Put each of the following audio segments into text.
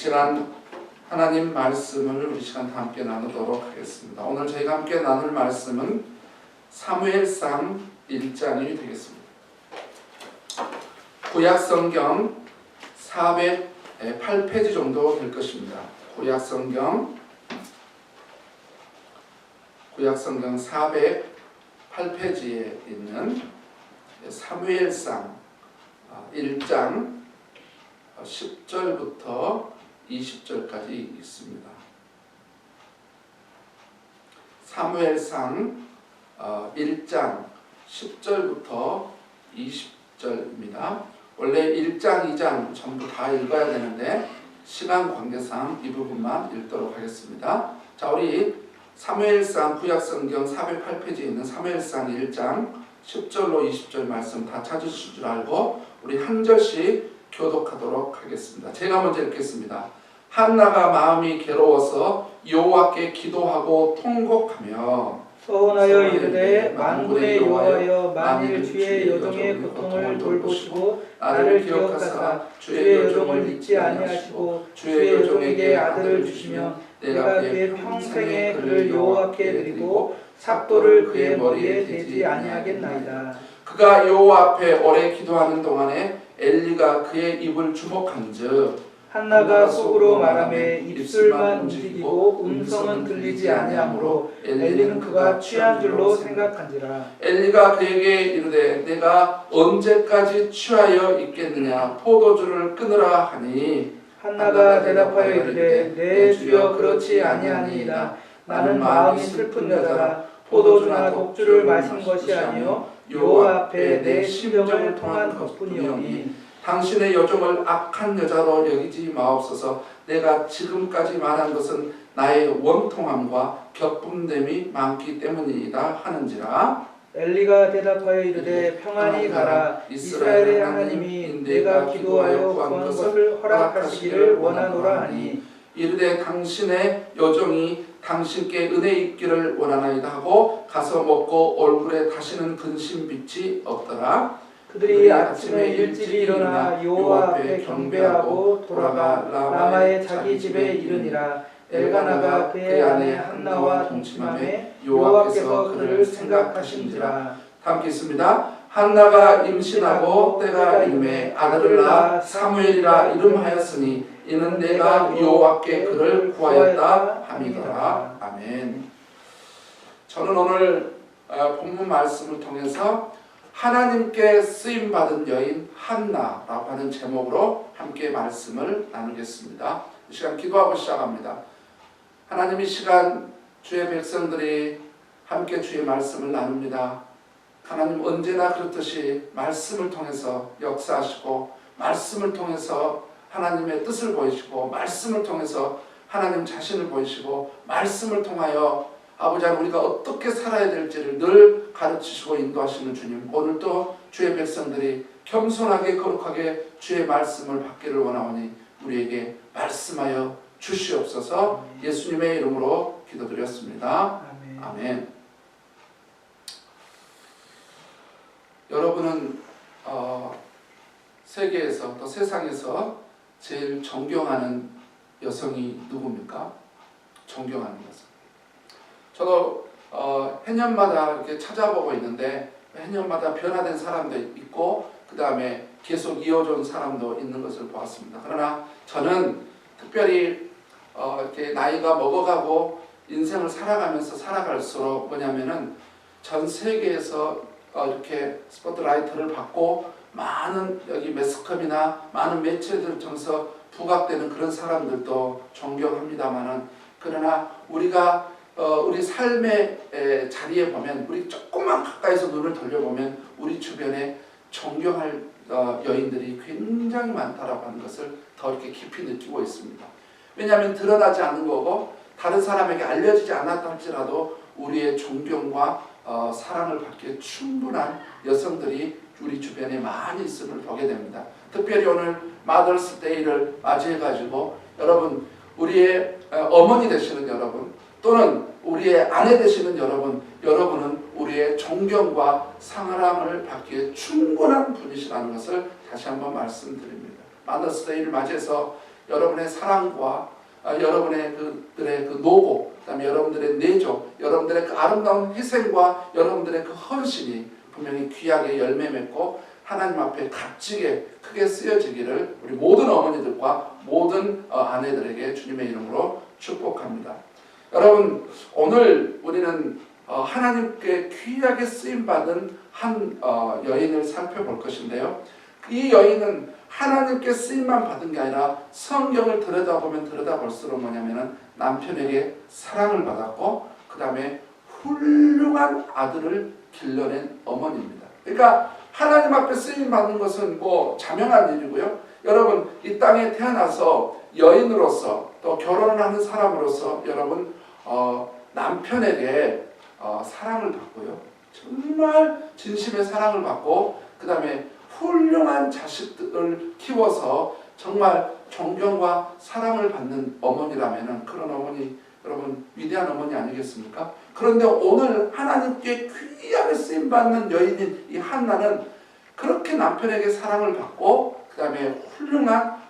시간 하나님 말씀을 우리 시간 다 함께 나누도록 하겠습니다. 오늘 저희가 함께 나눌 말씀은 사무엘상 1장이 되겠습니다. 구약성경 408페이지 정도 될 것입니다. 구약성경 408페이지에 있는 사무엘상 1장 10절부터 20절까지 있습니다. 사무엘상 1장 10절부터 20절입니다. 원래 1장, 2장 전부 다 읽어야 되는데 시간 관계상 이 부분만 읽도록 하겠습니다. 자, 우리 사무엘상 구약성경 408페이지에 있는 사무엘상 1장 10절로 20절 말씀 다 찾으실 줄 알고 우리 한 절씩 교독하도록 하겠습니다. 제가 먼저 읽겠습니다. 한나가 마음이 괴로워서 여호와께 기도하고 통곡하며 서원하여 이르되 만군의 여호와여 만일 주의 여종의 고통을 돌보시고 나를 기억하사 주의 여종을 잊지 아니하시고 주의 여종에게 아들을 주시면 내가 그의 평생에 그를 여호와께 드리고 삭도를 그의 머리에 대지 아니하겠나이다. 그가 여호와 앞에 오래 기도하는 동안에 엘리가 그의 입을 주목한즉 한나가 속으로 말하며 입술만 움직이고 음성은 들리지 아니하므로 엘리는 그가 취한 줄로 생각한지라. 엘리가 그에게 이르되 내가 언제까지 취하여 있겠느냐 포도주를 끊으라 하니 한나가 대답하여 이르되 내 주여 그렇지 아니하니이다. 나는 마음이 슬픈 여자라 포도주나 독주를 마신 것이 아니요 여호와 앞에 내 심정을 통한 것뿐이오니 당신의 여종을 악한 여자로 여기지 마옵소서. 내가 지금까지 말한 것은 나의 원통함과 격분됨이 많기 때문이다 하는지라. 엘리가 대답하여 이르되 평안히 가라. 이스라엘의 하나님이 내가 기도하여 구한 것을 허락하시기를 원하노라 하니 이르되 당신의 여종이 당신께 은혜 있기를 원하나이다 하고 가서 먹고 얼굴에 다시는 근심빛이 없더라. 그들이 아침에 일찍이 일어나 여호와 앞에 경배하고 돌아가 라마의 자기 집에 이르니라. 엘가나가 그의 아내 한나와 동침하며 여호와께서 그를 생각하신지라. 함께 있습니다. 한나가 임신하고 때가 이름에 아들을 낳아 사무엘이라 이름하였으니 이는 내가 여호와께 그를 구하였다 함이더라. 아멘. 저는 오늘 본문 말씀을 통해서 하나님께 쓰임받은 여인 한나라고 하는 제목으로 함께 말씀을 나누겠습니다. 이 시간 기도하고 시작합니다. 하나님, 이 시간 주의 백성들이 함께 주의 말씀을 나눕니다. 하나님, 언제나 그렇듯이 말씀을 통해서 역사하시고 말씀을 통해서 하나님의 뜻을 보이시고 말씀을 통해서 하나님 자신을 보이시고 말씀을 통하여 아버지 하나님 우리가 어떻게 살아야 될지를 늘 가르치시고 인도하시는 주님, 오늘도 주의 백성들이 겸손하게 거룩하게 주의 말씀을 받기를 원하오니 우리에게 말씀하여 주시옵소서. 예수님의 이름으로 기도드렸습니다. 아멘. 아멘. 여러분은 세계에서 또 세상에서 제일 존경하는 여성이 누굽니까? 존경하는 여성. 저도 해년마다 이렇게 찾아보고 있는데 해년마다 변화된 사람도 있고 그 다음에 계속 이어준 사람도 있는 것을 보았습니다. 그러나 저는 특별히 이렇게 나이가 먹어가고 인생을 살아가면서 살아갈수록 뭐냐면은 전 세계에서 이렇게 스포트라이트를 받고 많은 여기 매스컴이나 많은 매체들 통해서 부각되는 그런 사람들도 존경합니다만은 그러나 우리가 우리 삶의 자리에 보면 우리 조금만 가까이서 눈을 돌려보면 우리 주변에 존경할 여인들이 굉장히 많다라고 하는 것을 더 이렇게 깊이 느끼고 있습니다. 왜냐하면 드러나지 않는 거고 다른 사람에게 알려지지 않았다 할지라도 우리의 존경과 사랑을 받기에 충분한 여성들이 우리 주변에 많이 있음을 보게 됩니다. 특별히 오늘 마더스 데이를 맞이해가지고 여러분, 우리의 어머니 되시는 여러분 또는 우리의 아내 되시는 여러분은 우리의 존경과 사랑을 받기에 충분한 분이시라는 것을 다시 한번 말씀드립니다. 마더스 데이를 맞이해서 여러분의 사랑과 여러분의 그들의 그 노고, 그다음에 여러분들의 내조, 여러분들의 그 아름다운 희생과 여러분들의 그 헌신이 분명히 귀하게 열매 맺고 하나님 앞에 값지게 크게 쓰여지기를 우리 모든 어머니들과 모든 아내들에게 주님의 이름으로 축복합니다. 여러분, 오늘 우리는 하나님께 귀하게 쓰임받은 한 여인을 살펴볼 것인데요. 이 여인은 하나님께 쓰임만 받은 게 아니라 성경을 들여다보면 들여다볼수록 뭐냐면은 남편에게 사랑을 받았고 그 다음에 훌륭한 아들을 길러낸 어머니입니다. 그러니까 하나님 앞에 쓰임 받는 것은 뭐 자명한 일이고요. 여러분, 이 땅에 태어나서 여인으로서 또 결혼을 하는 사람으로서 여러분 남편에게 사랑을 받고요. 정말 진심의 사랑을 받고 그 다음에 훌륭한 자식들을 키워서 정말 존경과 사랑을 받는 어머니라면 그런 어머니, 여러분 위대한 어머니 아니겠습니까? 그런데 오늘 하나님께 귀하게 쓰임받는 여인인 이 한나는 그렇게 남편에게 사랑을 받고 그 다음에 훌륭한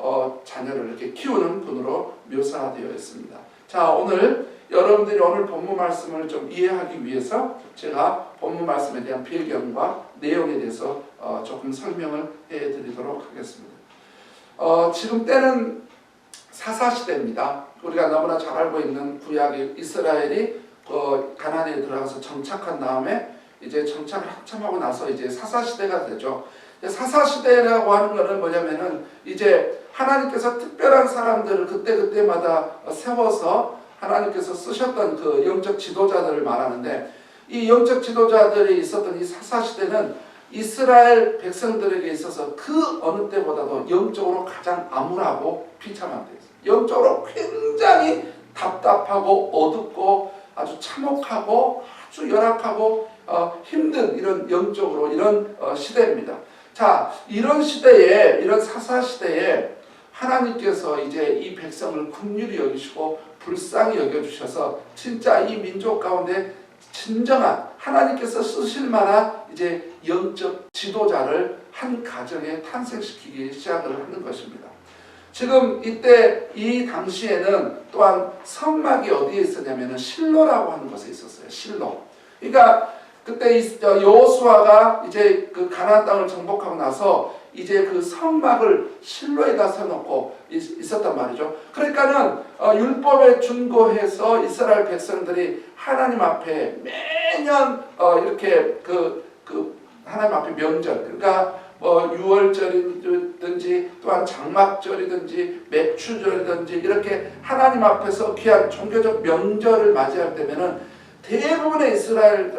자녀를 이렇게 키우는 분으로 묘사되어 있습니다. 자, 오늘 여러분들이 오늘 본문 말씀을 좀 이해하기 위해서 제가 본문 말씀에 대한 배경과 내용에 대해서 조금 설명을 해드리도록 하겠습니다. 지금 때는 사사시대입니다. 우리가 너무나 잘 알고 있는 구약의 이스라엘이 가나안에 들어가서 정착한 다음에 이제 정착을 한참 하고 나서 이제 사사시대가 되죠. 사사시대라고 하는 것은 뭐냐면은 이제 하나님께서 특별한 사람들을 그때마다 세워서 하나님께서 쓰셨던 그 영적 지도자들을 말하는데, 이 영적 지도자들이 있었던 이 사사시대는 이스라엘 백성들에게 있어서 그 어느 때보다도 영적으로 가장 암울하고 비참한 때였어요. 영적으로 굉장히 답답하고 어둡고 아주 참혹하고 아주 열악하고 힘든 이런 영적으로 이런 시대입니다. 자, 이런 시대에, 이런 사사시대에 하나님께서 이제 이 백성을 긍휼히 여기시고 불쌍히 여겨주셔서 진짜 이 민족 가운데 진정한 하나님께서 쓰실 만한 이제 영적 지도자를 한 가정에 탄생시키기 시작을 하는 것입니다. 지금 이때 이 당시에는 또한 성막이 어디에 있었냐면은 실로라고 하는 곳에 있었어요. 실로. 그러니까 그때 여호수아가 이제 그 가나안 땅을 정복하고 나서 이제 그 성막을 실로에다 세워놓고 있었단 말이죠. 그러니까는 율법에 준거해서 이스라엘 백성들이 하나님 앞에 매년 이렇게 그 하나님 앞에 명절, 그러니까 뭐 유월절이든지 또한 장막절이든지 맥추절이든지 이렇게 하나님 앞에서 귀한 종교적 명절을 맞이할 때면은 대부분의 이스라엘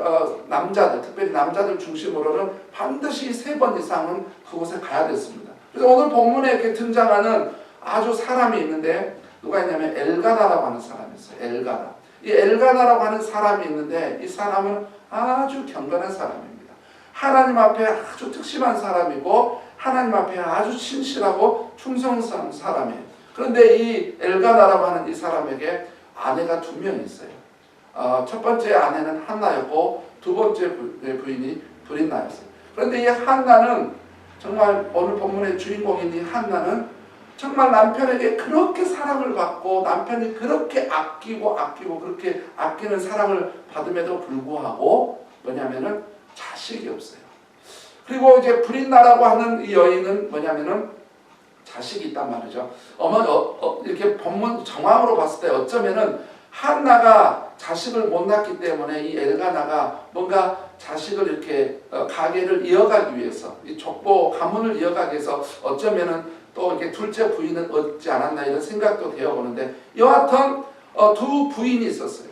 남자들, 특별히 남자들 중심으로는 반드시 3번 이상은 그곳에 가야 됐습니다. 그래서 오늘 본문에 이렇게 등장하는 아주 사람이 있는데 누가 있냐면 엘가나라고 하는 사람이 있어요. 엘가나. 이 엘가나라고 하는 사람이 있는데 이 사람은 아주 경건한 사람입니다. 하나님 앞에 아주 특심한 사람이고 하나님 앞에 아주 신실하고 충성스러운 사람이에요. 그런데 이 엘가나라고 하는 이 사람에게 아내가 2명이 있어요. 첫 번째 아내는 한나였고 두 번째 부인이 브린나였어요. 그런데 이 한나는 정말 오늘 본문의 주인공인 이 한나는 정말 남편에게 그렇게 사랑을 받고 남편이 그렇게 아끼고 그렇게 아끼는 사랑을 받음에도 불구하고 뭐냐면은 자식이 없어요. 그리고 이제 브린나라고 하는 이 여인은 뭐냐면은 자식이 있단 말이죠. 이렇게 본문 정황으로 봤을 때 어쩌면은 한나가 자식을 못 낳기 때문에 이 엘가나가 뭔가 자식을 이렇게 가계를 이어가기 위해서 이 족보 가문을 이어가기 위해서 어쩌면은 또 이렇게 둘째 부인은 얻지 않았나 이런 생각도 되어보는데 여하튼 2 부인이 있었어요.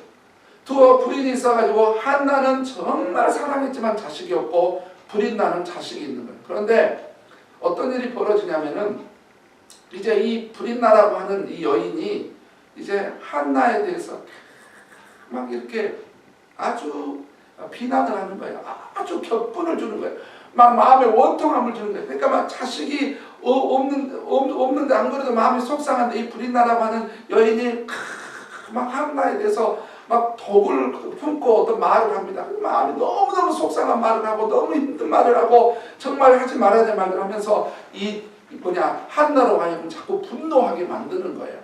2 부인이 있어가지고 한나는 정말 사랑했지만 자식이 없고 브린나는 자식이 있는 거예요. 그런데 어떤 일이 벌어지냐면은 이제 이 브린나라고 하는 이 여인이 이제 한나에 대해서 막 이렇게 아주 비난을 하는 거예요. 아주 격분을 주는 거예요. 막 마음에 원통함을 주는 거예요. 그러니까 막 자식이 없는데 안 그래도 마음이 속상한데 이 브린나라고 하는 여인이 막 한나에 대해서 막 독을 품고 어떤 말을 합니다. 마음이 너무너무 속상한 말을 하고 너무 힘든 말을 하고 정말 하지 말아야 될 말을 하면서 이 한나로 하여금 자꾸 분노하게 만드는 거예요.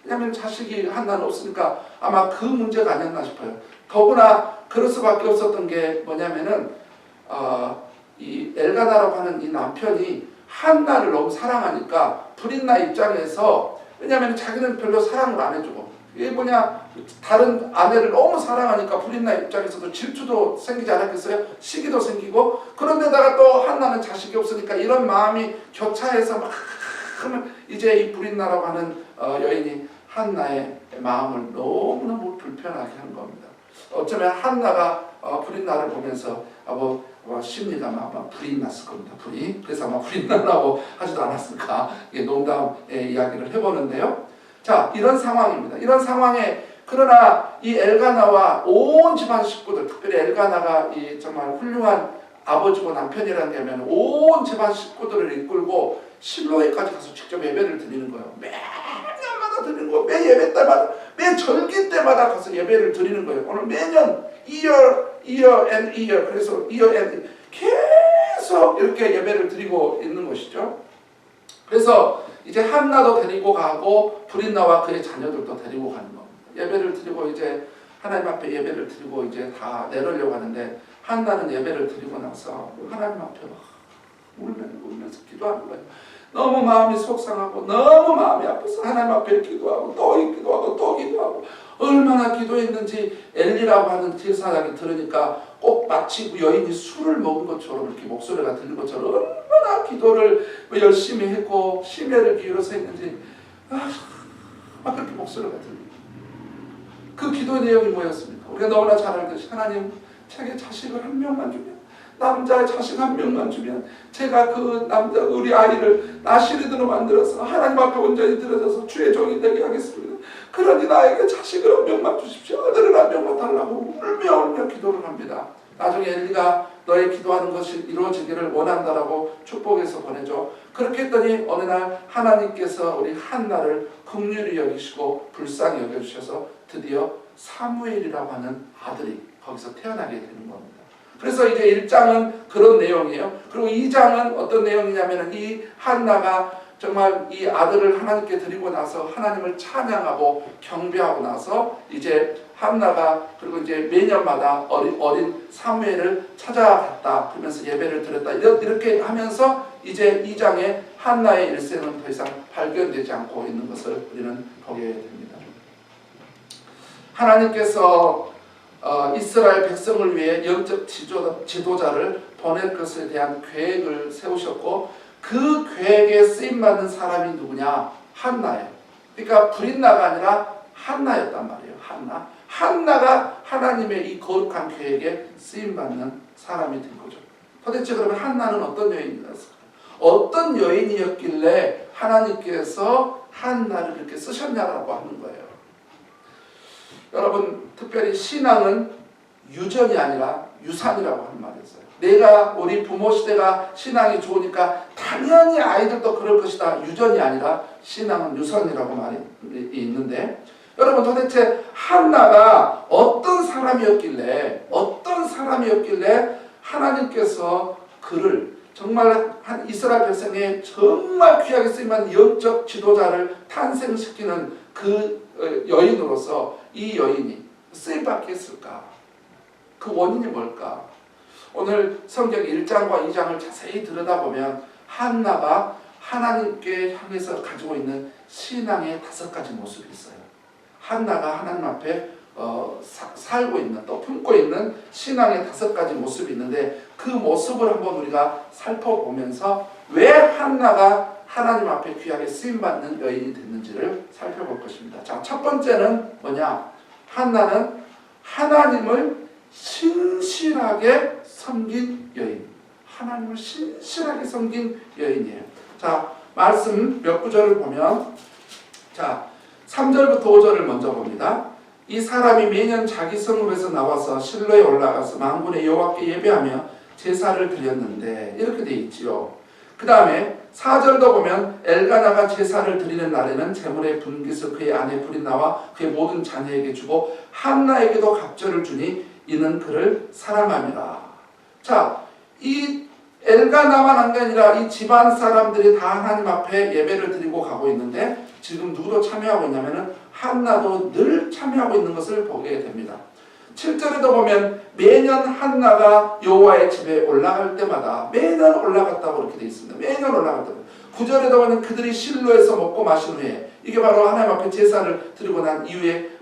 왜냐하면 자식이 한나는 없으니까 아마 그 문제가 아니었나 싶어요. 더구나 그럴 수밖에 없었던 게 뭐냐면은 이 엘가나라고 하는 이 남편이 한나를 너무 사랑하니까 브린나 입장에서, 왜냐하면 자기는 별로 사랑을 안 해주고, 이게 다른 아내를 너무 사랑하니까 브린나 입장에서도 질투도 생기지 않았겠어요? 시기도 생기고, 그런데다가 또 한나는 자식이 없으니까 이런 마음이 교차해서 막 이제 이 브린나라고 하는 여인이 한나의 마음을 너무너무 불편하게 한 겁니다. 어쩌면 한나가 브린나를 보면서 심리가 막 불이 났을 겁니다. 불이. 그래서 아마 불이 나라고 하지도 않았을까. 농담의 이야기를 해보는데요. 자, 이런 상황입니다. 이런 상황에 그러나 이 엘가나와 온 집안 식구들, 특별히 엘가나가 이 정말 훌륭한 아버지고 남편이라는 게 하면 온 집안 식구들을 이끌고 실로에까지 가서 직접 예배를 드리는 거예요. 매년마다 드리는 거예요. 매 예배 때마다, 매 절기 때마다 가서 예배를 드리는 거예요. 오늘 매년 year and year, 그래서 year and 계속 이렇게 예배를 드리고 있는 것이죠. 그래서 이제 한나도 데리고 가고 브린나와 그의 자녀들도 데리고 가는 겁니다. 예배를 드리고 이제 하나님 앞에 예배를 드리고 이제 다 내려려고 하는데, 한나는 예배를 드리고 나서 하나님 앞에 울면서 기도하는 거예요. 너무 마음이 속상하고 너무 마음이 아파서 하나님 앞에 기도하고 또 기도하고 또 기도하고, 얼마나 기도했는지 엘리라고 하는 제사장이 들으니까 꼭 마치 여인이 술을 먹은 것처럼 이렇게 목소리가 들리는 것처럼 얼마나 기도를 열심히 했고 심혈을 기울여서 했는지 막 그렇게 목소리가 들립니다. 그 기도의 내용이 뭐였습니까? 우리가 너무나 잘 알듯이 하나님, 제게 자식을 한 명만 주면, 남자의 자식 한 명만 주면 제가 그 남자 우리 아이를 나시리드로 만들어서 하나님 앞에 온전히 드려져서 주의 종이 되게 하겠습니다. 그러니 나에게 자식을 한 명만 주십시오. 아들을 한 명만 달라고 울며 기도를 합니다. 나중에 엘리가 너의 기도하는 것이 이루어지기를 원한다라고 축복해서 보내죠. 그렇게 했더니 어느 날 하나님께서 우리 한나를 긍휼히 여기시고 불쌍히 여겨주셔서 드디어 사무엘이라고 하는 아들이 거기서 태어나게 되는 겁니다. 그래서 이제 1장은 그런 내용이에요. 그리고 2장은 어떤 내용이냐면 이 한나가 정말 이 아들을 하나님께 드리고 나서 하나님을 찬양하고 경배하고 나서 이제 한나가 그리고 이제 매년마다 어린 사무엘을 찾아갔다. 그러면서 예배를 드렸다. 이렇게 하면서 이제 2장에 한나의 일생은 더 이상 발견되지 않고 있는 것을 우리는 보게 됩니다. 하나님께서 이스라엘 백성을 위해 영적 지도자를 보낼 것에 대한 계획을 세우셨고, 그 계획에 쓰임받는 사람이 누구냐? 한나예요. 그러니까 브린나가 아니라 한나였단 말이에요. 한나가 하나님의 이 거룩한 계획에 쓰임받는 사람이 된 거죠. 도대체 그러면 한나는 어떤 여인이었을까요? 어떤 여인이었길래 하나님께서 한나를 그렇게 쓰셨냐라고 하는 거예요. 여러분, 특별히 신앙은 유전이 아니라 유산이라고 하는 말이 있어요. 우리 부모 시대가 신앙이 좋으니까 당연히 아이들도 그럴 것이다. 유전이 아니라 신앙은 유산이라고 말이 있는데, 여러분 도대체 한나가 어떤 사람이었길래 하나님께서 그를 정말 한 이스라엘 백성의 정말 귀하게 쓰임받는 영적 지도자를 탄생시키는 그 여인으로서 이 여인이 쓰임받게 했을까? 그 원인이 뭘까? 오늘 성경 1장과 2장을 자세히 들여다보면 한나가 하나님께 향해서 가지고 있는 신앙의 5가지 모습이 있어요. 한나가 하나님 앞에 살고 있는, 또 품고 있는 신앙의 5가지 모습이 있는데, 그 모습을 한번 우리가 살펴보면서 왜 한나가 하나님 앞에 귀하게 쓰임받는 여인이 됐는지를 살펴볼 것입니다. 자, 첫 번째는 뭐냐? 한나는 하나님을 신실하게 섬긴 여인. 하나님을 신실하게 섬긴 여인이에요. 자, 말씀 몇 구절을 보면, 자, 3절부터 5절을 먼저 봅니다. 이 사람이 매년 자기 성읍에서 나와서 실로에 올라가서 만군의 여호와께 예배하며 제사를 드렸는데, 이렇게 돼 있지요. 그 다음에 4절도 보면 엘가나가 제사를 드리는 날에는 제물의 분깃을 그의 아내 브린나와 그의 모든 자녀에게 주고 한나에게도 갑절을 주니 이는 그를 사랑함이라. 자, 이 엘가나만 한 게 아니라 이 집안 사람들이 다 하나님 앞에 예배를 드리고 가고 있는데 지금 누구도 참여하고 있냐면은 한나도 늘 참여하고 있는 것을 보게 됩니다. 7절에도 보면 매년 한나가 여호와의 집에 올라갈 때마다 매년 올라갔다고 그렇게 되어 있습니다. 매년 올라갔다고. 9절에도 보면 그들이 실로에서 먹고 마신 후에 이게 바로 하나님 앞에 제사를 드리고 난 이후의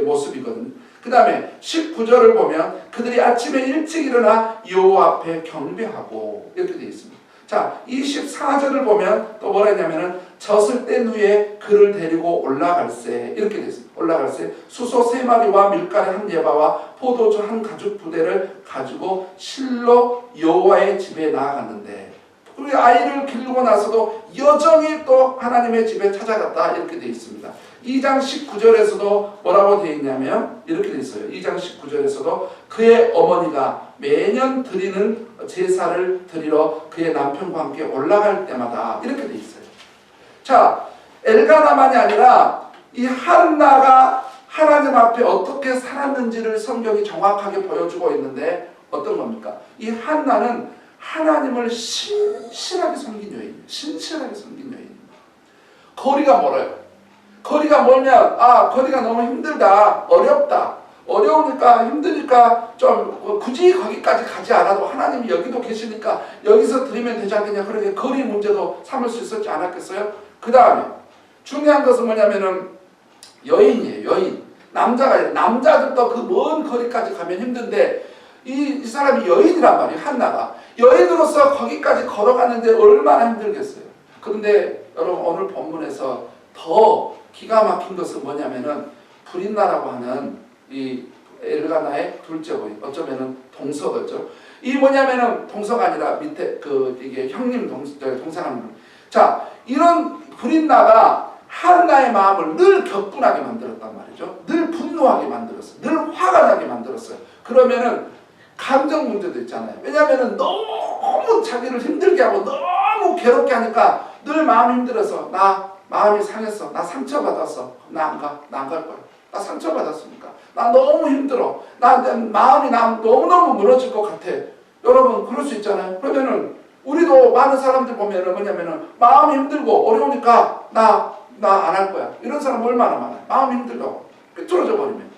모습이거든요. 그 다음에 19절을 보면 그들이 아침에 일찍 일어나 여호와 앞에 경배하고 이렇게 되어 있습니다. 자, 24절을 보면 또 뭐라 했냐면은 젖을 뗀 후에 그를 데리고 올라갈세 이렇게 되어 있습니다. 올라갈세 수소 3마리와 밀가루 1예바와 포도주 1가죽 부대를 가지고 실로 여호와의 집에 나아갔는데 우리 아이를 기르고 나서도 여전히 또 하나님의 집에 찾아갔다 이렇게 되어 있습니다. 2장 19절에서도 뭐라고 되어 있냐면 이렇게 되어 있어요. 2장 19절에서도 그의 어머니가 매년 드리는 제사를 드리러 그의 남편과 함께 올라갈 때마다 이렇게 되어 있어요. 자, 엘가나만이 아니라 이 한나가 하나님 앞에 어떻게 살았는지를 성경이 정확하게 보여주고 있는데 어떤 겁니까? 이 한나는 하나님을 신실하게 섬긴 여인이에요. 신실하게 섬긴 여인입니다. 거리가 멀어요. 거리가 멀면 거리가 너무 힘들다, 어렵다, 어려우니까 힘드니까 좀 굳이 거기까지 가지 않아도 하나님이 여기도 계시니까 여기서 드리면 되지 않겠냐. 그렇게 거리 문제도 삼을 수 있었지 않았겠어요? 그 다음에 중요한 것은 뭐냐면은 여인이에요. 여인. 남자들도 그 먼 거리까지 가면 힘든데 이 사람이 여인이란 말이에요. 한나가 여인으로서 거기까지 걸어가는데 얼마나 힘들겠어요. 그런데 여러분 오늘 본문에서 더 기가 막힌 것은 뭐냐면은 브린나라고 하는 이 엘가나의 둘째 부인, 어쩌면은 동서겠죠. 이 뭐냐면은 동서가 아니라 밑에 이게 형님 동생하는. 자, 이런 브린나가 한나의 마음을 늘 격분하게 만들었단 말이죠. 늘 분노하게 만들었어요. 늘 화가 나게 만들었어요. 그러면은 감정 문제도 있잖아요. 왜냐하면은 너무 자기를 힘들게 하고 너무 괴롭게 하니까 늘 마음이 힘들어서 나 마음이 상했어. 나 상처받았어. 나 안 갈 거야. 나 상처받았으니까. 나 너무 힘들어. 마음이 너무너무 무너질 것 같아. 여러분 그럴 수 있잖아요. 그러면은 우리도 많은 사람들 보면은 뭐냐면은 마음이 힘들고 어려우니까 나 안 할 거야. 이런 사람 얼마나 많아요. 마음이 힘들다고 삐뚤어져 버리면.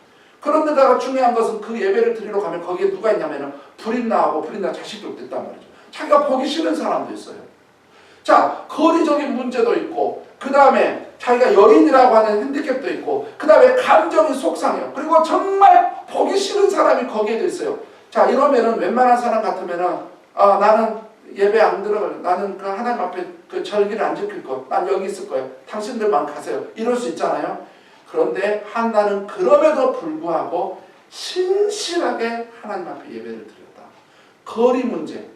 그런데다가 중요한 것은 그 예배를 드리러 가면 거기에 누가 있냐면은 브린나하고 브린나 자식들도 있단 말이죠. 자기가 보기 싫은 사람도 있어요. 자, 거리적인 문제도 있고 그 다음에 자기가 여인이라고 하는 핸디캡도 있고 그 다음에 감정이 속상해요. 그리고 정말 보기 싫은 사람이 거기에도 있어요. 자, 이러면은 웬만한 사람 같으면은 나는 예배 안 들어갈래. 나는 그 하나님 앞에 그 절기를 안 지킬 거. 난 여기 있을 거예요. 당신들만 가세요. 이럴 수 있잖아요. 그런데 한나는 그럼에도 불구하고 신실하게 하나님 앞에 예배를 드렸다. 거리 문제,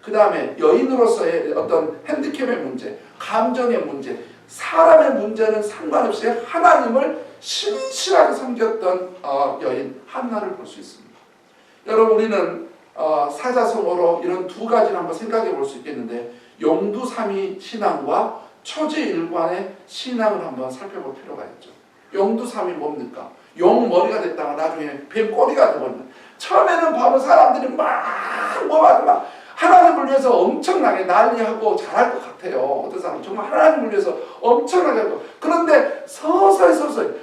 그 다음에 여인으로서의 어떤 핸디캡의 문제, 감정의 문제, 사람의 문제는 상관없이 하나님을 신실하게 섬겼던 여인 한나를 볼 수 있습니다. 여러분 우리는 사자성어로 이런 두 가지를 한번 생각해 볼 수 있겠는데 용두삼위 신앙과 처제일관의 신앙을 한번 살펴볼 필요가 있죠. 용두삼위 뭡니까? 용 머리가 됐다가 나중에 뱀 꼬리가 되거든요. 처음에는 바로 사람들이 막 하나님을 위해서 엄청나게 난리하고 잘할 것 같아요. 어떤 사람은 정말 하나님을 위해서 엄청나게 하고. 그런데 서서히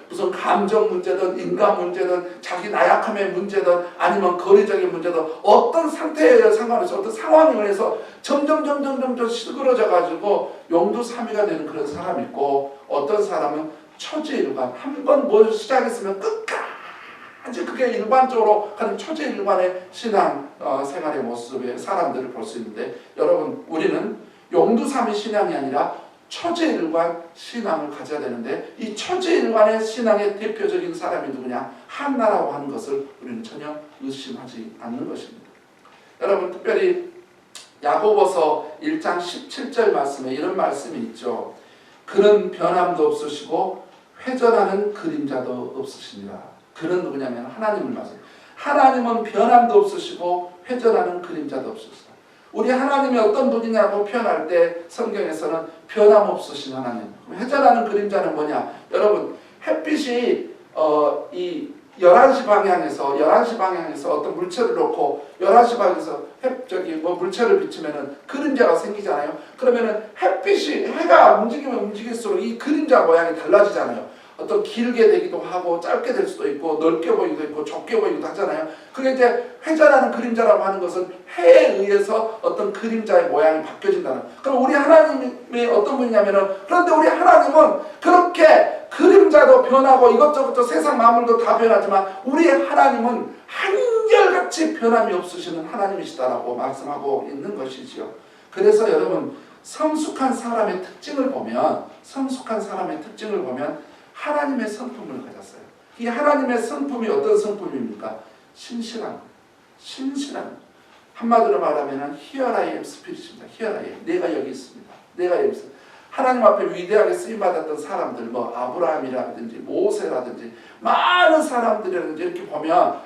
무슨 감정 문제든 인간 문제든 자기 나약함의 문제든 아니면 거리적인 문제든 어떤 상태에 상관없이 어떤 상황에 의해서 점점 시들어져 가지고 용두삼위가 되는 그런 사람이 있고 어떤 사람은 처제일관 한번 뭘 시작했으면 끝까지 그게 일관적으로 가는 처제일관의 신앙 생활의 모습의 사람들을 볼 수 있는데 여러분 우리는 용두삼위 신앙이 아니라 처제일관 신앙을 가져야 되는데 이 처제일관의 신앙의 대표적인 사람이 누구냐? 한나라고 하는 것을 우리는 전혀 의심하지 않는 것입니다. 여러분 특별히 야고보서 1장 17절 말씀에 이런 말씀이 있죠. 그는 변함도 없으시고 회전하는 그림자도 없으시니라. 그는 누구냐면 하나님을 말해요. 하나님은 변함도 없으시고 회전하는 그림자도 없으시다. 우리 하나님이 어떤 분이냐고 표현할 때 성경에서는 변함없으신 하나님. 회전하는 그림자는 뭐냐? 여러분 햇빛이 이 11시 방향에서 어떤 물체를 놓고 11시 방향에서 물체를 비추면은 그림자가 생기잖아요. 그러면은 해가 움직이면 움직일수록 이 그림자 모양이 달라지잖아요. 어떤 길게 되기도 하고 짧게 될 수도 있고 넓게 보이기도 있고 좁게 보이기도 하잖아요. 그게 이제 회전하는 그림자라고 하는 것은 해에 의해서 어떤 그림자의 모양이 바뀌어진다는. 그럼 우리 하나님이 어떤 분이냐면은, 그런데 우리 하나님은 그렇게 그림자도 변하고 이것저것 세상 만물도 다 변하지만 우리 하나님은 한결같이 변함이 없으시는 하나님이시다라고 말씀하고 있는 것이지요. 그래서 여러분, 성숙한 사람의 특징을 보면 하나님의 성품을 가졌어요. 이 하나님의 성품이 어떤 성품입니까? 신실한 한마디로 말하면 Here I am 스피릿입니다. Here I am. 내가 여기 있습니다. 내가 여기 있습니다. 하나님 앞에 위대하게 쓰임받았던 사람들, 아브라함이라든지 모세라든지 많은 사람들이라든지 이렇게 보면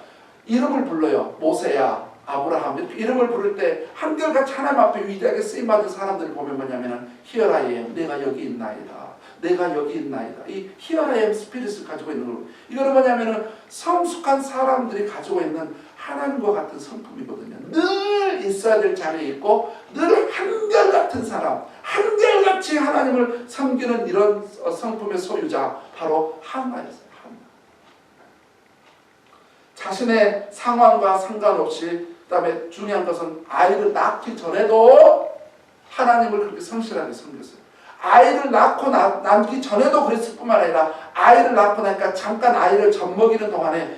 이름을 불러요. 모세야, 아브라함 이렇게 이름을 부를 때 한결같이 하나님 앞에 위대하게 쓰임받은 사람들을 보면 뭐냐면 Here I am. 내가 여기 있나이다. 내가 여기 있나이다. 이 Here I am 스피릿을 가지고 있는 거고, 이거는 뭐냐면은 성숙한 사람들이 가지고 있는 하나님과 같은 성품이거든요. 늘 있어야 될 자리에 있고 늘 한결같은 사람, 한결같이 하나님을 섬기는 이런 성품의 소유자, 바로 한나였어요. 자신의 상황과 상관없이, 그 다음에 중요한 것은 아이를 낳기 전에도 하나님을 그렇게 성실하게 섬겼어요. 아이를 낳고 낳기 전에도 그랬을 뿐만 아니라 아이를 낳고 나니까 잠깐 아이를 젖먹이는 동안에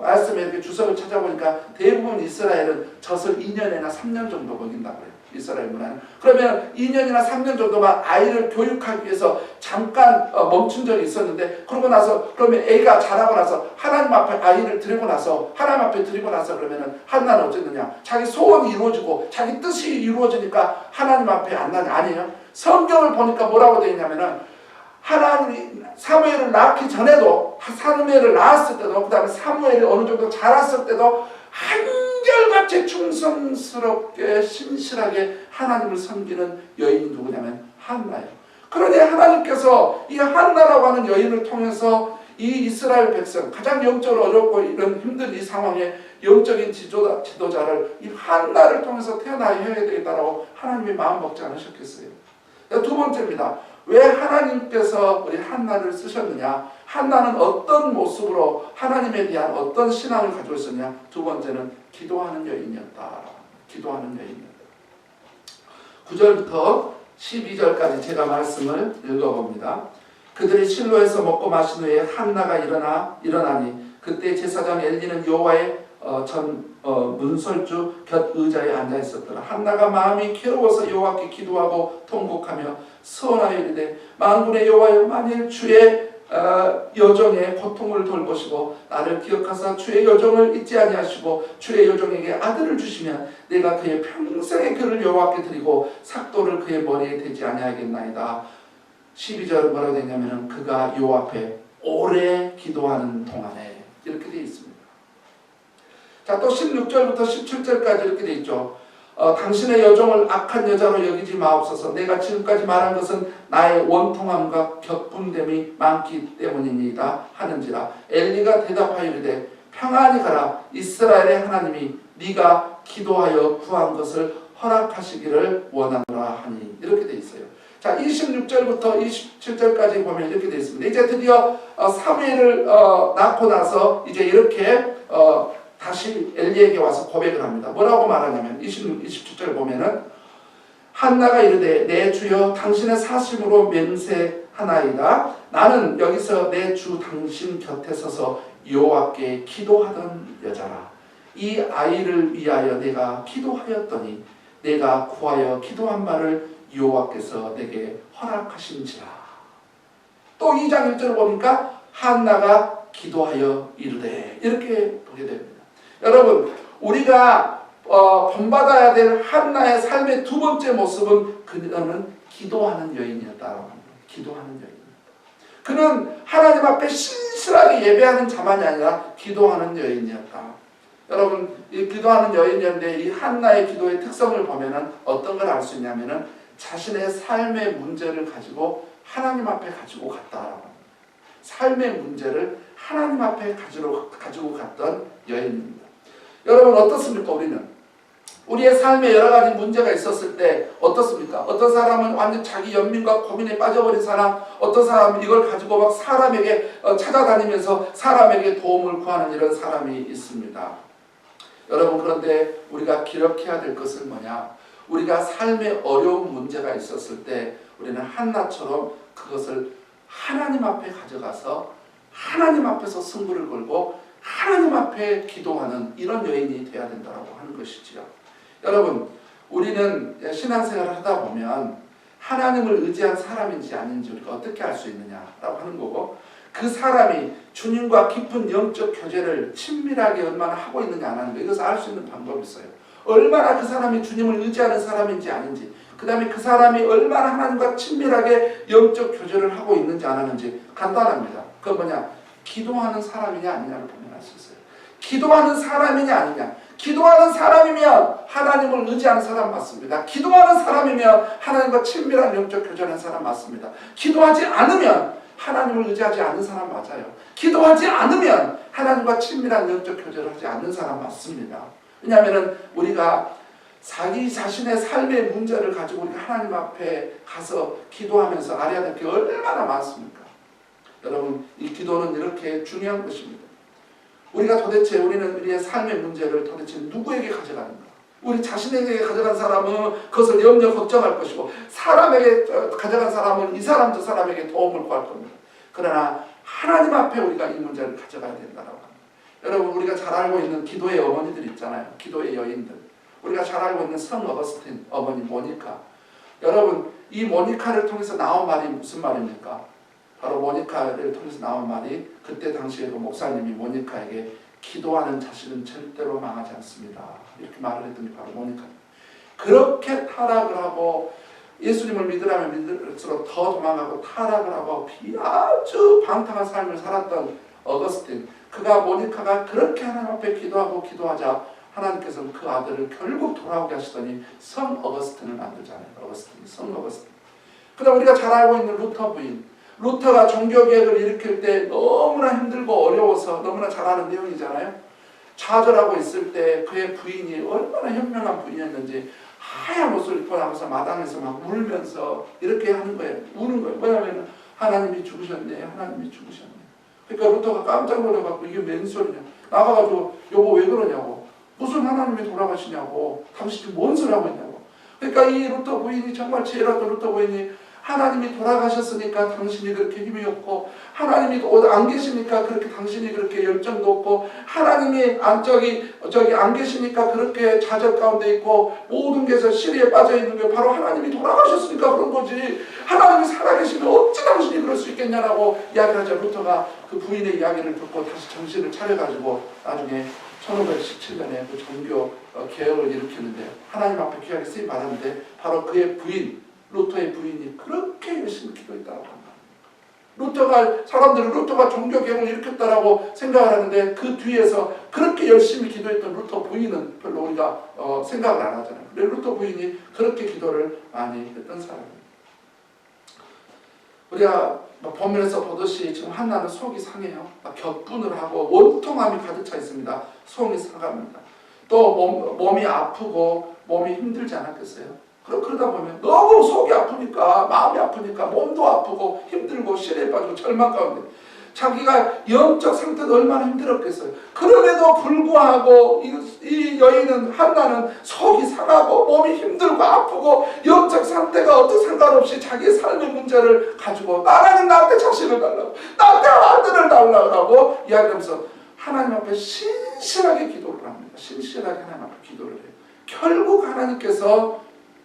말씀에 이렇게 주석을 찾아보니까 대부분 이스라엘은 젖을 2년이나 3년 정도 먹인다고 해요. 이스라엘 문화는. 그러면 2년이나 3년 정도만 아이를 교육하기 위해서 잠깐 멈춘 적이 있었는데, 그러고 나서 그러면 애가 자라고 나서 하나님 앞에 아이를 드리고 나서 그러면은 한나는 어쨌느냐, 자기 소원이 이루어지고 자기 뜻이 이루어지니까 하나님 앞에 안 나냐? 아니에요. 성경을 보니까 뭐라고 되어 있냐면은, 하나님이 사무엘을 낳기 전에도, 사무엘을 낳았을 때도, 그 다음에 사무엘이 어느 정도 자랐을 때도 한결같이 충성스럽게 신실하게 하나님을 섬기는 여인이 누구냐면 한나예요. 그러니 하나님께서 이 한나라고 하는 여인을 통해서 이 이스라엘 백성, 가장 영적으로 어렵고 이런 힘든 이 상황에 영적인 지도자를 이 한나를 통해서 태어나야 되겠다라고 하나님이 마음 먹지 않으셨겠어요? 두 번째입니다. 왜 하나님께서 우리 한나를 쓰셨느냐? 한나는 어떤 모습으로 하나님에 대한 어떤 신앙을 가지고 있었냐? 두 번째는 기도하는 여인이었다. 기도하는 여인이었다. 9절부터 12절까지 제가 말씀을 읽어봅니다. 그들이 실로에서 먹고 마신 후에 한나가 일어나니 그때 제사장 엘리는 여호와의 문설주 곁 의자에 앉아 있었더라. 한나가 마음이 괴로워서 여호와께 기도하고 통곡하며 서원하여 이르되, 만군의 여호와여, 만일 주의 여종의 고통을 돌보시고 나를 기억하사 주의 여종을 잊지 아니하시고 주의 여종에게 아들을 주시면 내가 그의 평생의 그를 여호와께 드리고 삭도를 그의 머리에 대지 아니하겠나이다. 12절은 뭐라고 되냐면은 그가 여호와 앞에 오래 기도하는 동안에, 이렇게 되어 있습니다. 자, 또 16절부터 17절까지 이렇게 되어 있죠. 당신의 여종을 악한 여자로 여기지 마옵소서. 내가 지금까지 말한 것은 나의 원통함과 격분됨이 많기 때문이니이다 하는지라. 엘리가 대답하여 이르되, 평안히 가라. 이스라엘의 하나님이 네가 기도하여 구한 것을 허락하시기를 원하노라 하니. 이렇게 되어 있어요. 자, 26절부터 27절까지 보면 이렇게 되어 있습니다. 이제 드디어 사무엘을 낳고 나서 이제 이렇게 다시 엘리에게 와서 고백을 합니다. 뭐라고 말하냐면 26, 27절을 보면은 한나가 이르되, 내 주여 당신의 사심으로 맹세하나이다. 나는 여기서 내 주 당신 곁에 서서 여호와께 기도하던 여자라. 이 아이를 위하여 내가 기도하였더니 내가 구하여 기도한 바를 여호와께서 내게 허락하신지라. 또 2장 1절을 보니까 한나가 기도하여 이르되, 이렇게 보게 됩니다. 여러분, 우리가 본받아야 될 한나의 삶의 두 번째 모습은 그는 기도하는 여인이었다라고 합니다. 기도하는 여인. 그는 하나님 앞에 신실하게 예배하는 자만이 아니라 기도하는 여인이었다. 여러분, 이 기도하는 여인이었는데 이 한나의 기도의 특성을 보면은 어떤 걸 알 수 있냐면은 자신의 삶의 문제를 가지고 하나님 앞에 가지고 갔다라고 합니다. 삶의 문제를 하나님 앞에 가지고 갔던 여인입니다. 여러분 어떻습니까? 우리의 삶에 여러 가지 문제가 있었을 때 어떻습니까? 어떤 사람은 완전 자기 연민과 고민에 빠져버린 사람, 어떤 사람은 이걸 가지고 막 사람에게 찾아다니면서 사람에게 도움을 구하는 이런 사람이 있습니다. 여러분 그런데 우리가 기억해야 될 것은 뭐냐? 우리가 삶에 어려운 문제가 있었을 때 우리는 한나처럼 그것을 하나님 앞에 가져가서 하나님 앞에서 승부를 걸고 하나님 앞에 기도하는 이런 여인이 되어야 된다고 하는 것이지요. 여러분 우리는 신앙생활을 하다 보면 하나님을 의지한 사람인지 아닌지 우리가 어떻게 알 수 있느냐라고 하는 거고, 그 사람이 주님과 깊은 영적 교제를 친밀하게 얼마나 하고 있느냐 안 하는 거, 이것을 알 수 있는 방법이 있어요. 얼마나 그 사람이 주님을 의지하는 사람인지 아닌지, 그 다음에 그 사람이 얼마나 하나님과 친밀하게 영적 교제를 하고 있는지 안 하는지 간단합니다. 그건 뭐냐? 기도하는 사람이냐 아니냐를 보면 알 수 있어요. 기도하는 사람이냐 아니냐. 기도하는 사람이면 하나님을 의지하는 사람 맞습니다. 기도하는 사람이면 하나님과 친밀한 영적 교제하는 사람 맞습니다. 기도하지 않으면 하나님을 의지하지 않는 사람 맞아요. 기도하지 않으면 하나님과 친밀한 영적 교제를 하지 않는 사람 맞습니다. 왜냐하면 우리가 자기 자신의 삶의 문제를 가지고 우리가 하나님 앞에 가서 기도하면서 알아야 될 게 얼마나 많습니까? 여러분 이 기도는 이렇게 중요한 것입니다. 우리는 우리의 삶의 문제를 도대체 누구에게 가져가는가? 우리 자신에게 가져간 사람은 그것을 염려 걱정할 것이고, 사람에게 가져간 사람은 이 사람 저 사람에게 도움을 구할 겁니다. 그러나 하나님 앞에 우리가 이 문제를 가져가야 된다고 합니다. 여러분 우리가 잘 알고 있는 기도의 어머니들 있잖아요. 기도의 여인들. 우리가 잘 알고 있는 성 어거스틴 어머니 모니카. 여러분 이 모니카를 통해서 나온 말이 무슨 말입니까? 바로 모니카를 통해서 나온 말이, 그때 당시에 그 목사님이 모니카에게 기도하는 자신은 절대로 망하지 않습니다, 이렇게 말을 했더니 바로 모니카. 그렇게 타락을 하고 예수님을 믿으라면 믿을수록 더 도망가고 타락을 하고 아주 방탕한 삶을 살았던 어거스틴, 그가 모니카가 그렇게 하나님 앞에 기도하고 기도하자 하나님께서는 그 아들을 결국 돌아오게 하시더니 성 어거스틴을 만들잖아요. 성 어거스틴. 그 다음 우리가 잘 알고 있는 루터 부인. 루터가 종교개혁을 일으킬 때 너무나 힘들고 어려워서 너무나 잘 아는 내용이잖아요. 좌절하고 있을 때 그의 부인이 얼마나 현명한 부인이었는지 하얀 옷을 입고 나가서 마당에서 막 울면서 이렇게 하는 거예요. 우는 거예요. 뭐냐면 하나님이 죽으셨네, 하나님이 죽으셨네. 그러니까 루터가 깜짝 놀라갖고 이게 웬 소리냐. 나가가지고 여보 왜 그러냐고. 무슨 하나님이 돌아가시냐고. 당신이 뭔 소리 하고 있냐고. 그러니까 이 루터 부인이 정말 지혜로웠던 루터 부인이 하나님이 돌아가셨으니까 당신이 그렇게 힘이 없고, 하나님이 안 계시니까 그렇게 당신이 그렇게 열정도 없고, 하나님이 안 계시니까 그렇게 좌절 가운데 있고 모든 게 시리에 빠져 있는 게 바로 하나님이 돌아가셨으니까 그런 거지. 하나님이 살아계시면 어찌 당신이 그럴 수 있겠냐라고 이야기를 하자. 루터가 그 부인의 이야기를 듣고 다시 정신을 차려가지고 나중에 1517년에 그 종교 개혁을 일으키는데 하나님 앞에 귀하게 쓰임 받았는데, 바로 그의 부인, 루터의 부인이 그렇게 열심히 기도했다고 합니다. 사람들은 루터가 종교개혁을 일으켰다라고 생각을 하는데, 그 뒤에서 그렇게 열심히 기도했던 루터 부인은 별로 우리가 생각을 안 하잖아요. 근데 루터 부인이 그렇게 기도를 많이 했던 사람입니다. 우리가 본문에서 보듯이 지금 한나는 속이 상해요. 격분을 하고 원통함이 가득 차 있습니다. 속이 상합니다. 또 몸이 아프고 몸이 힘들지 않았겠어요? 그러다 보면 너무 속이 아프니까, 마음이 아프니까 몸도 아프고 힘들고 시리에 빠지고 절망 가운데 자기가 영적 상태도 얼마나 힘들었겠어요. 그럼에도 불구하고 이 여인은, 한나는 속이 상하고 몸이 힘들고 아프고 영적 상태가 어떤 상관없이 자기의 삶의 문제를 가지고 하나님 나한테 자신을 달라고, 나한테 아들을 달라고 이야기하면서 하나님 앞에 신실하게 기도를 합니다. 신실하게 하나님 앞에 기도를 해요. 결국 하나님께서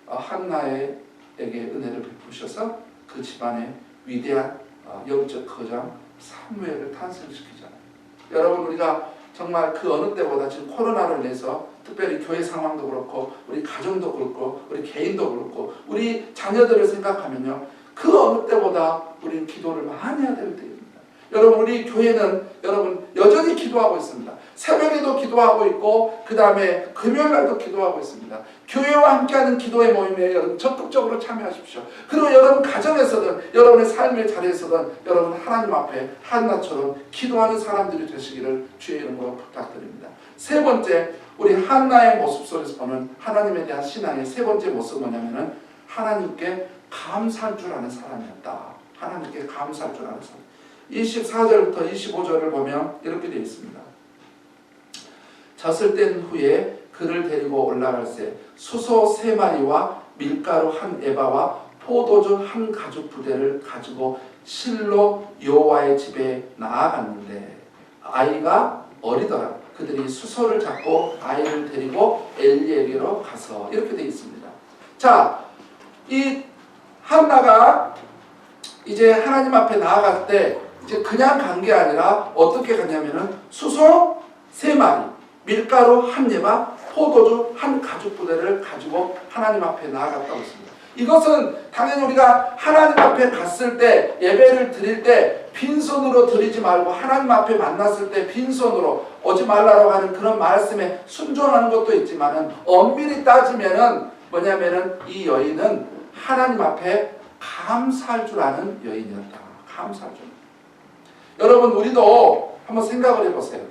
한나에게 은혜를 베푸셔서 그 집안에 위대한 영적 거장 사무엘을 탄생시키잖아요. 여러분 우리가 정말 그 어느 때보다 지금 코로나를 내서 특별히 교회 상황도 그렇고 우리 가정도 그렇고 우리 개인도 그렇고 우리 자녀들을 생각하면요, 그 어느 때보다 우리는 기도를 많이 해야 될 때입니다. 여러분 우리 교회는 여러분 여전히 기도하고 있습니다. 새벽에도 기도하고 있고 그 다음에 금요일날도 기도하고 있습니다. 교회와 함께하는 기도의 모임에 여러분 적극적으로 참여하십시오. 그리고 여러분 가정에서든 여러분의 삶의 자리에서든 여러분 하나님 앞에 한나처럼 기도하는 사람들이 되시기를 주의 이름으로 부탁드립니다. 세 번째, 우리 한나의 모습 속에서 보는 하나님에 대한 신앙의 세 번째 모습은 뭐냐면은 하나님께 감사할 줄 아는 사람이었다. 하나님께 감사할 줄 아는 사람. 24절부터 25절을 보면 이렇게 되어 있습니다. 젖을 뗀 후에 그를 데리고 올라갈새 수소 3마리와 밀가루 1에바와 포도주 1가죽 부대를 가지고 실로 여호와의 집에 나아갔는데 아이가 어리더라. 그들이 수소를 잡고 아이를 데리고 엘리에게로 가서 이렇게 되어 있습니다. 자, 이 한나가 이제 하나님 앞에 나아갈 때 이제 그냥 간 게 아니라 어떻게 갔냐면은 수소 3마리, 밀가루 1에바, 포도주 1가죽 부대를 가지고 하나님 앞에 나아갔다고 했습니다. 이것은 당연히 우리가 하나님 앞에 갔을 때 예배를 드릴 때 빈손으로 드리지 말고 하나님 앞에 만났을 때 빈손으로 오지 말라고 하는 그런 말씀에 순종하는 것도 있지만은 엄밀히 따지면은 뭐냐면은 이 여인은 하나님 앞에 감사할 줄 아는 여인이었다. 감사할 줄. 여러분 우리도 한번 생각을 해보세요.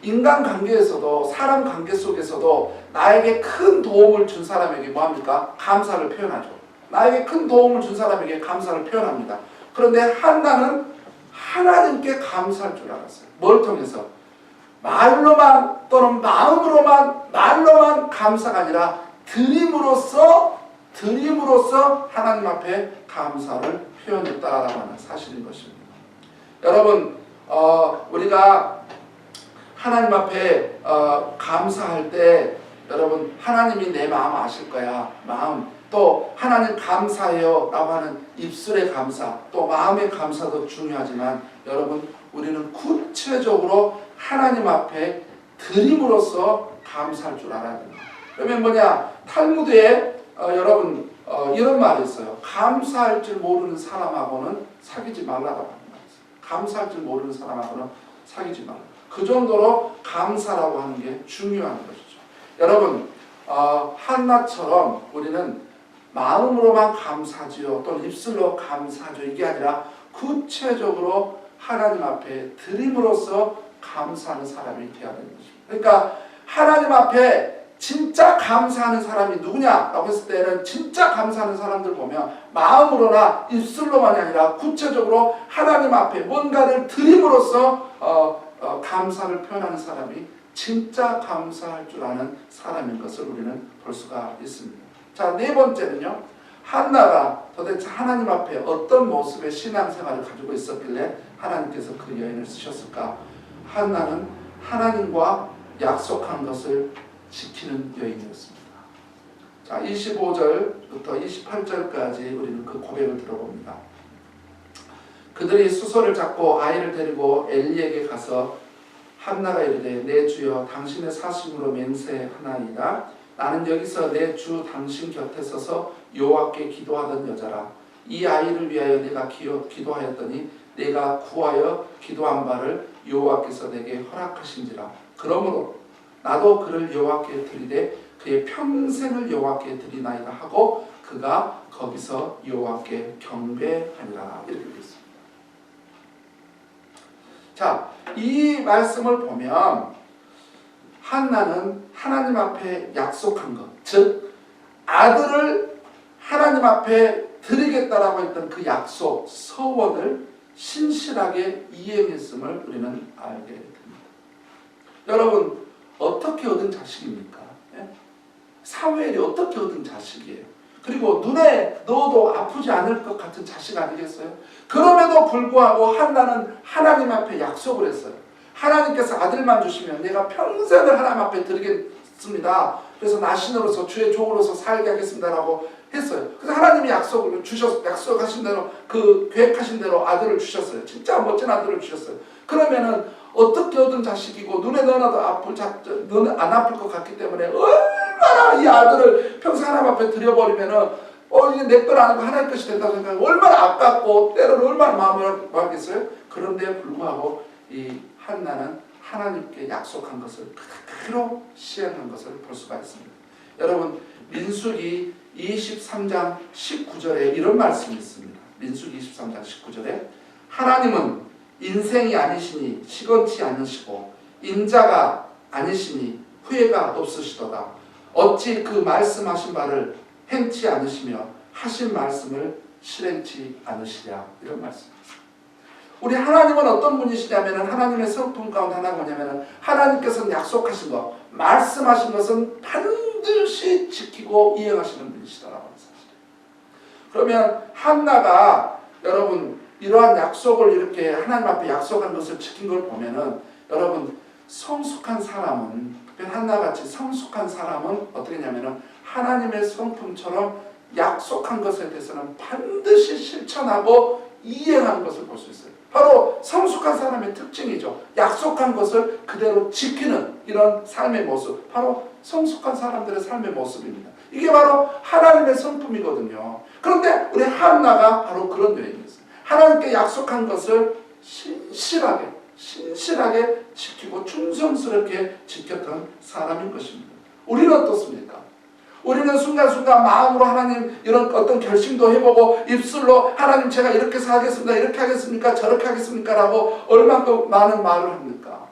인간관계에서도 사람 관계 속에서도 나에게 큰 도움을 준 사람에게 뭐합니까? 감사를 표현하죠. 나에게 큰 도움을 준 사람에게 감사를 표현합니다. 그런데 한나는 하나님께 감사할 줄 알았어요. 뭘 통해서? 말로만 또는 말로만 감사가 아니라 드림으로써 하나님 앞에 감사를 표현했다라고 하는 사실인 것입니다. 여러분 우리가 하나님 앞에 감사할 때 여러분 하나님이 내 마음 아실 거야. 마음 또 하나님 감사해요 라고 하는 입술의 감사 또 마음의 감사도 중요하지만 여러분 우리는 구체적으로 하나님 앞에 드림으로써 감사할 줄 알아야 됩니다. 그러면 뭐냐 탈무드에 여러분 이런 말이 있어요. 감사할 줄 모르는 사람하고는 사귀지 말라고 하는 말이 있어요. 감사할 줄 모르는 사람하고는 사귀지 말라. 그 정도로 감사라고 하는 게 중요한 것이죠. 여러분 한나처럼 우리는 마음으로만 감사지요 또는 입술로 감사하죠 이게 아니라 구체적으로 하나님 앞에 드림으로써 감사하는 사람이 되어야 되는 것입니다. 그러니까 하나님 앞에 진짜 감사하는 사람이 누구냐라고 했을 때는 진짜 감사하는 사람들 보면 마음으로나 입술로만이 아니라 구체적으로 하나님 앞에 뭔가를 드림으로써 감사를 표현하는 사람이 진짜 감사할 줄 아는 사람인 것을 우리는 볼 수가 있습니다. 자, 네 번째는요. 한나가 도대체 하나님 앞에 어떤 모습의 신앙생활을 가지고 있었길래 하나님께서 그 여인을 쓰셨을까? 한나는 하나님과 약속한 것을 지키는 여인이었습니다. 자, 25절부터 28절까지 우리는 그 고백을 들어봅니다. 그들이 수소를 잡고 아이를 데리고 엘리에게 가서 한나가 이르되 내 주여 당신의 사심으로 맹세하나이다. 나는 여기서 내 주 당신 곁에 서서 여호와께 기도하던 여자라. 이 아이를 위하여 내가 기도하였더니 내가 구하여 기도한 바를 여호와께서 내게 허락하신지라. 그러므로 나도 그를 여호와께 드리되 그의 평생을 여호와께 드리나이다 하고 그가 거기서 여호와께 경배하니라. 이렇게 되어 있습니다. 자, 이 말씀을 보면 한나는 하나님 앞에 약속한 것, 즉 아들을 하나님 앞에 드리겠다라고 했던 그 약속, 서원을 신실하게 이행했음을 우리는 알게 됩니다. 여러분, 어떻게 얻은 자식입니까? 사무엘이 어떻게 얻은 자식이에요? 그리고 눈에 넣어도 아프지 않을 것 같은 자식 아니겠어요? 그럼에도 불구하고 한나는 하나님 앞에 약속을 했어요. 하나님께서 아들만 주시면 내가 평생을 하나님 앞에 드리겠습니다. 그래서 나신으로서 주의 종으로서 살게 하겠습니다라고 했어요. 그래서 하나님이 약속하신 대로 그 계획하신 대로 아들을 주셨어요. 진짜 멋진 아들을 주셨어요. 그러면은 어떻게 얻은 자식이고 눈에 넣어도 안 아플 것 같기 때문에 얼마나 이 아들을 평생 하나님 앞에 드려버리면은 이게 내 것 아니고 하나님 것이 된다고 생각하면 얼마나 아깝고 때로는 얼마나 마음을 아프겠어요. 그런데 불구하고 이 한나는 하나님께 약속한 것을 그대로 시행한 것을 볼 수가 있습니다. 여러분, 민수기 23장 19절에 이런 말씀이 있습니다. 민수기 23장 19절에 하나님은 인생이 아니시니 시건치 않으시고 인자가 아니시니 후회가 없으시도다. 어찌 그 말씀하신 바를 행치 않으시며 하신 말씀을 실행치 않으시랴. 이런 말씀입니다. 우리 하나님은 어떤 분이시냐면 하나님의 성품 가운데 하나가 뭐냐면 하나님께서는 약속하신 것, 말씀하신 것은 반드시 지키고 이행하시는 분이시다라고 하는 사실이에요. 그러면 한나가 여러분 이러한 약속을 이렇게 하나님 앞에 약속한 것을 지킨 걸 보면은 여러분 성숙한 사람은, 특별히 한나같이 성숙한 사람은 어떻게 했냐면은 하나님의 성품처럼 약속한 것에 대해서는 반드시 실천하고 이행하는 것을 볼 수 있어요. 바로 성숙한 사람의 특징이죠. 약속한 것을 그대로 지키는 이런 삶의 모습, 바로 성숙한 사람들의 삶의 모습입니다. 이게 바로 하나님의 성품이거든요. 그런데 우리 한나가 바로 그런 여인이었어요. 하나님께 약속한 것을 신실하게 지키고 충성스럽게 지켰던 사람인 것입니다. 우리는 어떻습니까? 우리는 순간순간 마음으로 하나님 이런 어떤 결심도 해보고 입술로 하나님 제가 이렇게 살겠습니다. 이렇게 하겠습니까? 저렇게 하겠습니까? 라고 얼만큼 많은 말을 합니까?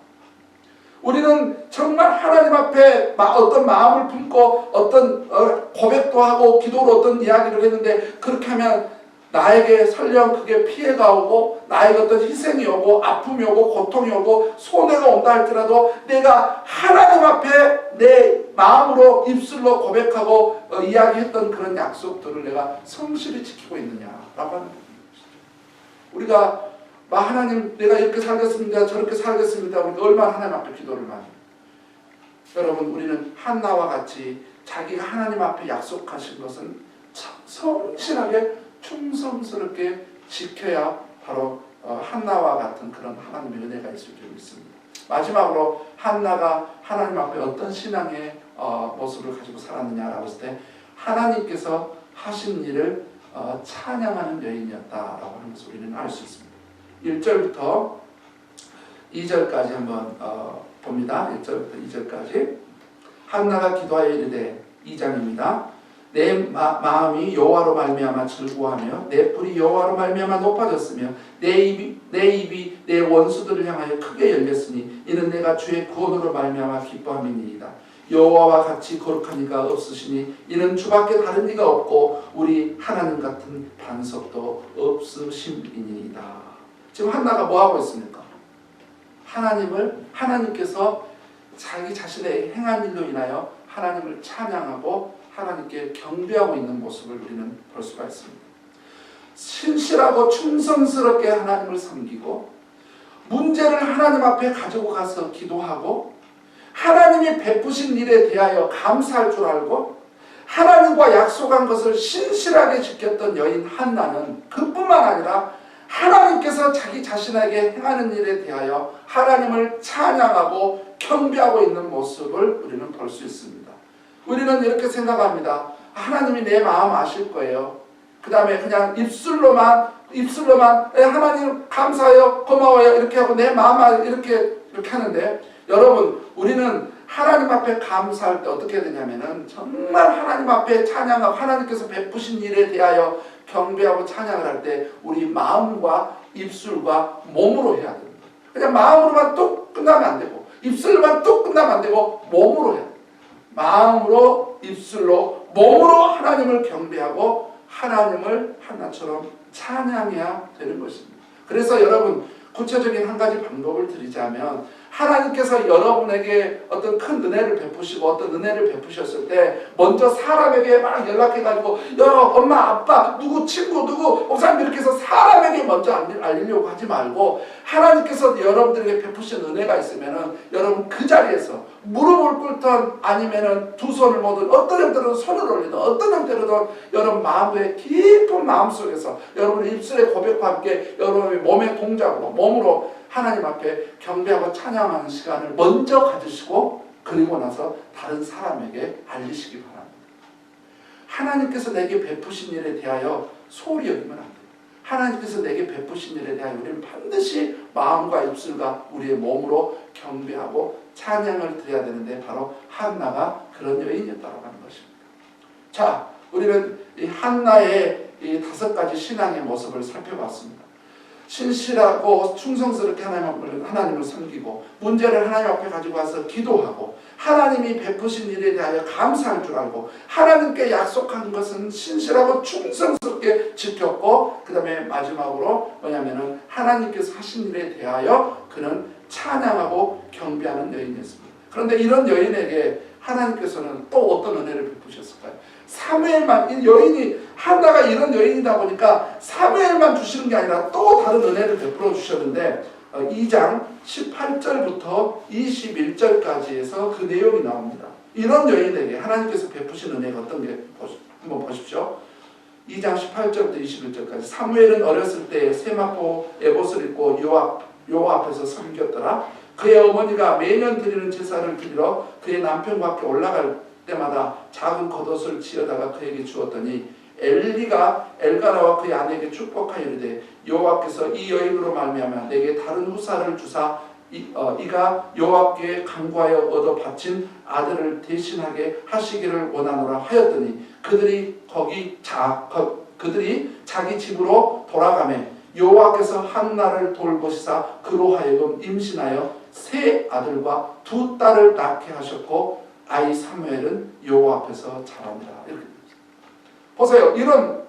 우리는 정말 하나님 앞에 어떤 마음을 품고 어떤 고백도 하고 기도로 어떤 이야기를 했는데 그렇게 하면 나에게 설령 그게 피해가 오고 나에게 어떤 희생이 오고 아픔이 오고 고통이 오고 손해가 온다 할지라도 내가 하나님 앞에 내 마음으로 입술로 고백하고 이야기했던 그런 약속들을 내가 성실히 지키고 있느냐라고 하는 것이죠. 우리가 하나님 내가 이렇게 살겠습니다. 저렇게 살겠습니다. 우리가 얼마나 하나님 앞에 기도를 많이 해요. 여러분, 우리는 한나와 같이 자기가 하나님 앞에 약속하신 것은 성실하게 충성스럽게 지켜야 바로 한나와 같은 그런 하나님의 은혜가 있을 줄 믿습니다. 마지막으로 한나가 하나님 앞에 어떤 신앙의 모습을 가지고 살았느냐라고 했을 때 하나님께서 하신 일을 찬양하는 여인이었다라고 하는 것을 우리는 알 수 있습니다. 1절부터 2절까지 한번 봅니다. 1절부터 2절까지 한나가 기도하여 이르되 2장입니다. 내 마음이 여호와로 말미암아 즐거워하며 내 뿔이 여호와로 말미암아 높아졌으며 내 입이 내 원수들을 향하여 크게 열렸으니 이는 내가 주의 구원으로 말미암아 기뻐함이니이다. 여호와와 같이 거룩한 이가 없으시니 이는 주밖에 다른 이가 없고 우리 하나님 같은 반석도 없으심이니이다. 지금 한나가 뭐하고 있습니까? 하나님께서 자기 자신의 행한 일로 인하여 하나님을 찬양하고 하나님께 경배하고 있는 모습을 우리는 볼 수가 있습니다. 신실하고 충성스럽게 하나님을 섬기고 문제를 하나님 앞에 가지고 가서 기도하고 하나님이 베푸신 일에 대하여 감사할 줄 알고 하나님과 약속한 것을 신실하게 지켰던 여인 한나는 그뿐만 아니라 하나님께서 자기 자신에게 행하는 일에 대하여 하나님을 찬양하고 경배하고 있는 모습을 우리는 볼 수 있습니다. 우리는 이렇게 생각합니다. 하나님이 내 마음 아실 거예요. 그 다음에 그냥 입술로만 하나님 감사해요, 고마워요 이렇게 하고 내 마음 이렇게 하는데 여러분, 우리는 하나님 앞에 감사할 때 어떻게 되냐면은 정말 하나님 앞에 찬양하고 하나님께서 베푸신 일에 대하여 경배하고 찬양을 할 때 우리 마음과 입술과 몸으로 해야 됩니다. 그냥 마음으로만 뚝 끝나면 안 되고 입술로만 뚝 끝나면 안 되고 몸으로 해야 됩니다. 마음으로 입술로 몸으로 하나님을 경배하고 하나님을 한나처럼 찬양해야 되는 것입니다. 그래서 여러분, 구체적인 한 가지 방법을 드리자면 하나님께서 여러분에게 어떤 큰 은혜를 베푸시고 어떤 은혜를 베푸셨을 때 먼저 사람에게 막 연락해가지고 야 엄마 아빠 누구 친구 누구 목사님 이렇게 해서 사람에게 먼저 알리려고 하지 말고 하나님께서 여러분들에게 베푸신 은혜가 있으면은 여러분 그 자리에서 무릎을 꿇든 아니면은 두 손을 모든 어떤 형태로든 손을 올리든 어떤 형태로든 여러분 마음의 깊은 마음속에서 여러분의 입술의 고백과 함께 여러분의 몸의 동작으로 몸으로 하나님 앞에 경배하고 찬양하는 시간을 먼저 가지시고 그리고 나서 다른 사람에게 알리시기 바랍니다. 하나님께서 내게 베푸신 일에 대하여 소홀히 여기면 안 돼요. 하나님께서 내게 베푸신 일에 대하여 우리는 반드시 마음과 입술과 우리의 몸으로 경배하고 찬양을 드려야 되는데 바로 한나가 그런 여인이었다고 하는 것입니다. 자, 우리는 이 한나의 이 5가지 신앙의 모습을 살펴봤습니다. 신실하고 충성스럽게 하나님을 섬기고 문제를 하나님 앞에 가지고 와서 기도하고 하나님이 베푸신 일에 대하여 감사할 줄 알고 하나님께 약속한 것은 신실하고 충성스럽게 지켰고 그 다음에 마지막으로 뭐냐면은 하나님께서 하신 일에 대하여 그는 찬양하고 경배하는 여인이었습니다. 그런데 이런 여인에게 하나님께서는 또 어떤 은혜를 베푸셨을까요? 사무엘만, 이 여인이 한나가 이런 여인이다 보니까 사무엘만 주시는 게 아니라 또 다른 은혜를 베풀어 주셨는데 2장 18절부터 21절까지에서 그 내용이 나옵니다. 이런 여인에게 하나님께서 베푸신 은혜가 어떤 게 한번 보십시오. 2장 18절부터 21절까지 사무엘은 어렸을 때 세마포 에봇을 입고 여호와 앞에서 섬겼더라. 그의 어머니가 매년 드리는 제사를 드리러 그의 남편과 함께 올라갈 때마다 작은 겉옷을 지어다가 그에게 주었더니 엘리가 엘가나와 그의 아내에게 축복하여 이르되 여호와께서 이 여인으로 말미암아 내게 다른 후사를 주사 이가 여호와께 간구하여 얻어 바친 아들을 대신하게 하시기를 원하노라 하였더니 그들이 자기 집으로 돌아가매 여호와께서 한나를 돌보시사 그로 하여금 임신하여 3 아들과 2 딸을 낳게 하셨고 아이 사무엘은 여호와 앞에서 자라니라. 이렇게 보세요. 이런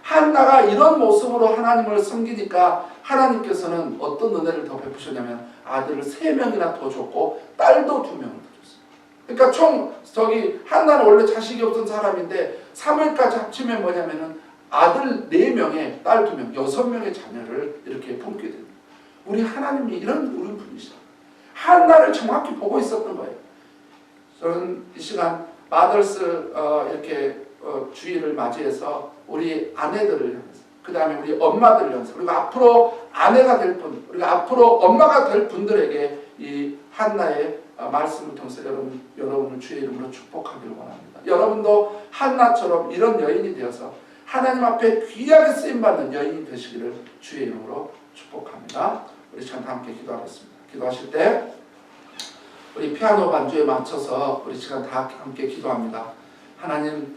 한나가 이런 모습으로 하나님을 섬기니까 하나님께서는 어떤 은혜를 더 베푸셨냐면 아들을 3명이나 더 줬고 딸도 2명을 더 줬어요. 그러니까 총 한나는 원래 자식이 없던 사람인데 사무엘까지 합치면 뭐냐면은 아들 4명에 딸 2명, 6명의 자녀를 이렇게 품게 됩니다. 우리 하나님이 이런 우리 분이시다. 한나를 정확히 보고 있었던 거예요. 저는 이 시간 마더스 이렇게 주일을 맞이해서 우리 아내들을 향해서 그 다음에 우리 엄마들을 향해서 그리고 앞으로 아내가 될 분, 그리고 앞으로 엄마가 될 분들에게 이 한나의 말씀을 통해서 여러분을 주의 이름으로 축복하기를 원합니다. 여러분도 한나처럼 이런 여인이 되어서 하나님 앞에 귀하게 쓰임받는 여인이 되시기를 주의 이름으로 축복합니다. 우리 시간 함께 기도하겠습니다. 기도하실 때 우리 피아노 반주에 맞춰서 우리 시간 다 함께 기도합니다. 하나님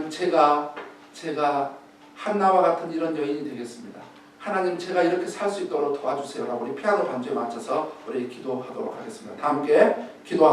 제가 한나와 같은 이런 여인이 되겠습니다. 하나님 제가 이렇게 살 수 있도록 도와주세요라고 우리 피아노 반주에 맞춰서 우리 기도하도록 하겠습니다. 다 함께 기도하겠습니다.